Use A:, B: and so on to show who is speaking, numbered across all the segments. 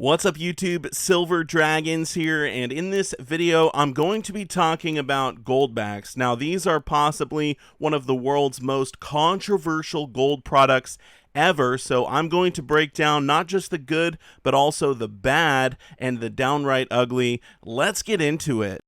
A: What's up YouTube, Silver Dragons here, and in this video I'm going to be talking about Goldbacks. Now these are possibly one of the world's most controversial gold products ever, so I'm going to break down not just the good, but also the bad and the downright ugly. Let's get into it.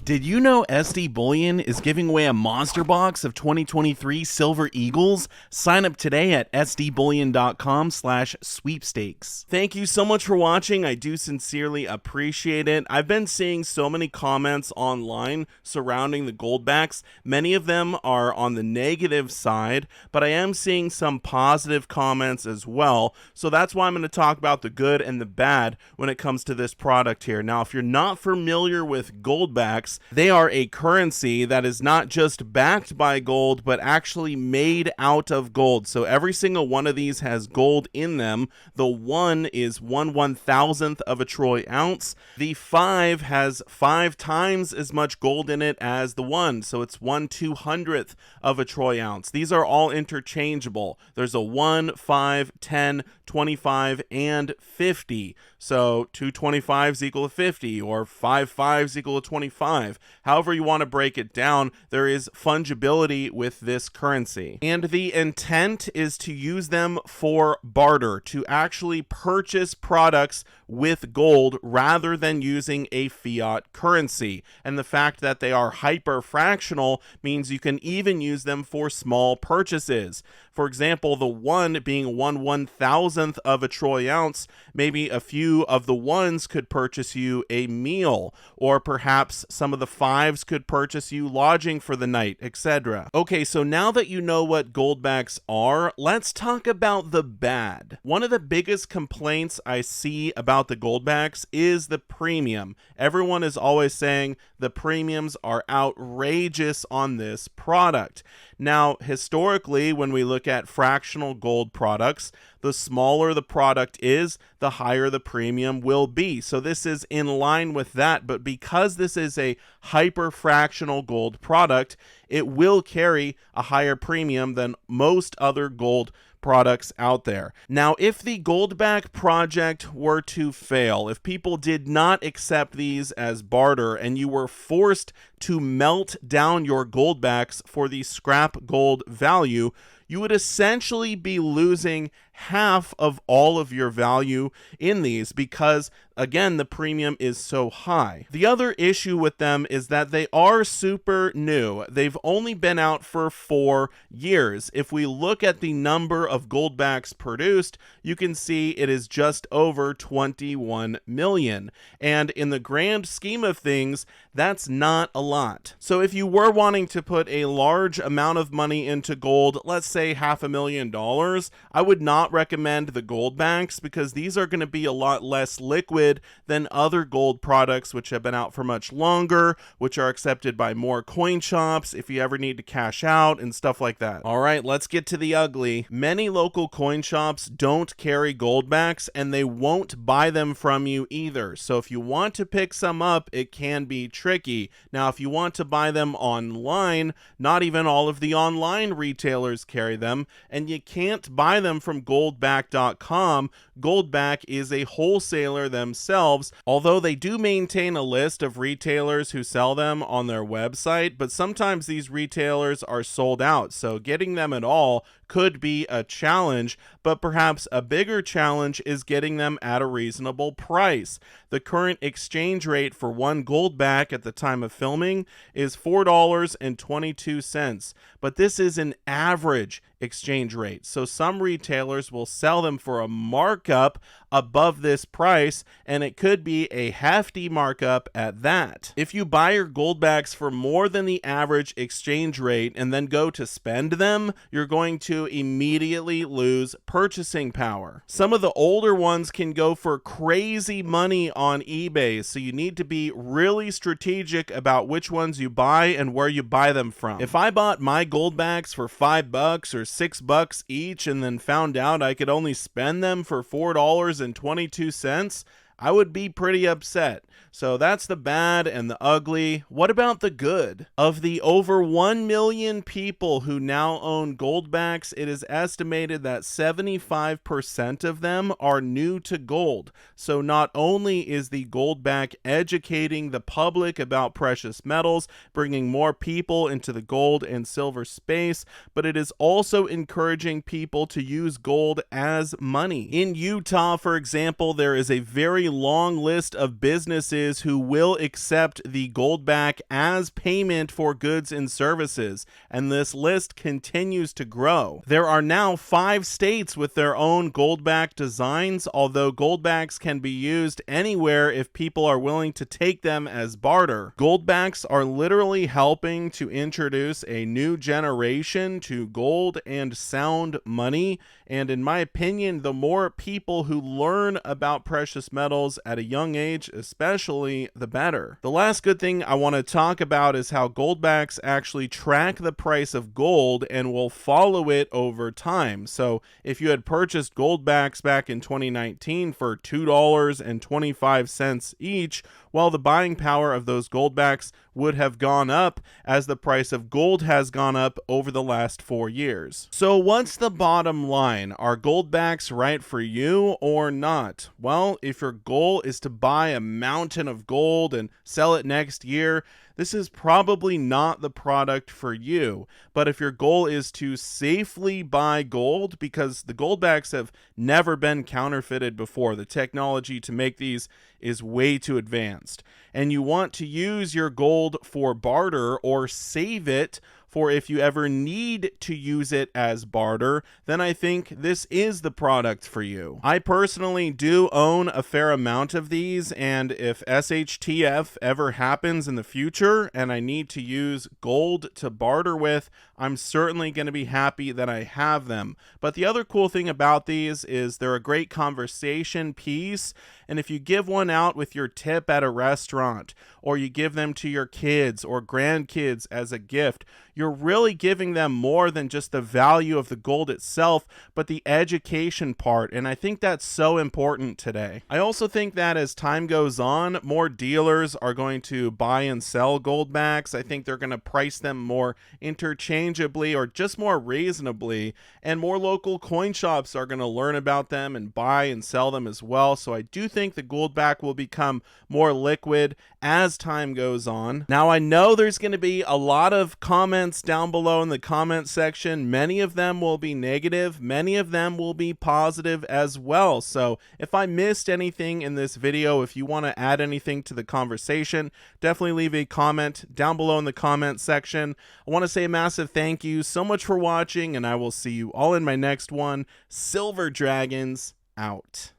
A: Did you know SD Bullion is giving away a monster box of 2023 Silver Eagles? Sign up today at sdbullion.com/sweepstakes. Thank you so much for watching. I do sincerely appreciate it. I've been seeing so many comments online surrounding the Goldbacks. Many of them are on the negative side, but I am seeing some positive comments as well. So that's why I'm going to talk about the good and the bad when it comes to this product here. Now, if you're not familiar with Goldbacks, they are a currency that is not just backed by gold, but actually made out of gold. So every single one of these has gold in them. The 1 is 1/1000th of a troy ounce. The 5 has 5 times as much gold in it as the 1. So it's 1/200th of a troy ounce. These are all interchangeable. There's a 1, 5, 10, 25, and 50. So 2 25s equal to 50, or 5 5s equal to 25. However you want to break it down, there is fungibility with this currency. And the intent is to use them for barter, to actually purchase products with gold rather than using a fiat currency. And the fact that they are hyper fractional means you can even use them for small purchases. For example, the 1 being 1/1000th of a troy ounce, maybe a few of the 1s could purchase you a meal, or perhaps some of the 5s could purchase you lodging for the night, etc. Okay, so now that you know what Goldbacks are, let's talk about the bad. One of the biggest complaints I see about the Goldbacks is the premium. Everyone is always saying the premiums are outrageous on this product. Now, historically, when we look at fractional gold products, the smaller the product is, the higher the premium will be. So this is in line with that, but because this is a hyper fractional gold product, it will carry a higher premium than most other gold products out there. Now, if the Goldback project were to fail, if people did not accept these as barter and you were forced to melt down your Goldbacks for the scrap gold value, you would essentially be losing half of all of your value in these because, again, the premium is so high. The other issue with them is that they are super new. They've only been out for 4 years. If we look at the number of Goldbacks produced, you can see it is just over 21 million. And in the grand scheme of things, that's not a lot. So if you were wanting to put a large amount of money into gold, let's say $500,000, I would not recommend the Goldbacks because these are going to be a lot less liquid than other gold products which have been out for much longer, which are accepted by more coin shops if you ever need to cash out and stuff like that. All right, let's get to the ugly. Many local coin shops don't carry Goldbacks and they won't buy them from you either. So if you want to pick some up, it can be tricky. Now, if you want to buy them online, not even all of the online retailers carry them, and you can't buy them from Goldback.com. Goldback is a wholesaler themselves, although they do maintain a list of retailers who sell them on their website, but sometimes these retailers are sold out, so getting them at all could be a challenge, but perhaps a bigger challenge is getting them at a reasonable price. The current exchange rate for one Goldback at the time of filming is $4.22, but this is an average exchange rate. So some retailers will sell them for a markup above this price, and it could be a hefty markup at that. If you buy your Goldbacks for more than the average exchange rate and then go to spend them, you're going to immediately lose purchasing power. Some of the older ones can go for crazy money on eBay, so you need to be really strategic about which ones you buy and where you buy them from. If I bought my Goldbacks for $5 or $6 each and then found out I could only spend them for $4.22, I would be pretty upset. So that's the bad and the ugly. What about the good? Of the over 1 million people who now own Goldbacks, it is estimated that 75% of them are new to gold. So not only is the Goldback educating the public about precious metals, bringing more people into the gold and silver space, but it is also encouraging people to use gold as money. In Utah, for example, there is a very long list of businesses who will accept the Goldback as payment for goods and services, and this list continues to grow. There are now 5 states with their own Goldback designs, although Goldbacks can be used anywhere if people are willing to take them as barter. Goldbacks are literally helping to introduce a new generation to gold and sound money, and in my opinion, the more people who learn about precious metals at a young age, especially, the better. The last good thing I want to talk about is how Goldbacks actually track the price of gold and will follow it over time. So if you had purchased Goldbacks back in 2019 for $2.25 each, well, the buying power of those Goldbacks would have gone up as the price of gold has gone up over the last 4 years. So what's the bottom line? Are Goldbacks right for you or not? Well, if your goal is to buy a mountain of gold and sell it next year, this is probably not the product for you. But if your goal is to safely buy gold, because the Goldbacks have never been counterfeited before, the technology to make these is way too advanced, and you want to use your gold for barter or save it for if you ever need to use it as barter, then I think this is the product for you. I personally do own a fair amount of these, and if SHTF ever happens in the future and I need to use gold to barter with, I'm certainly going to be happy that I have them. But the other cool thing about these is they're a great conversation piece, and if you give one out with your tip at a restaurant, or you give them to your kids or grandkids as a gift, you're really giving them more than just the value of the gold itself, but the education part, and I think that's so important today. I also think that as time goes on, more dealers are going to buy and sell Goldbacks. I think they're going to price them more interchangeably or just more reasonably, and more local coin shops are going to learn about them and buy and sell them as well. So I do think the Goldback will become more liquid as time goes on. Now, I know there's going to be a lot of comments down below in the comment section. Many of them will be negative, many of them will be positive as well. So if I missed anything in this video, if you want to add anything to the conversation, definitely leave a comment down below in the comment section. I want to say a massive thank you so much for watching, and I will see you all in my next one. Silver Dragons out.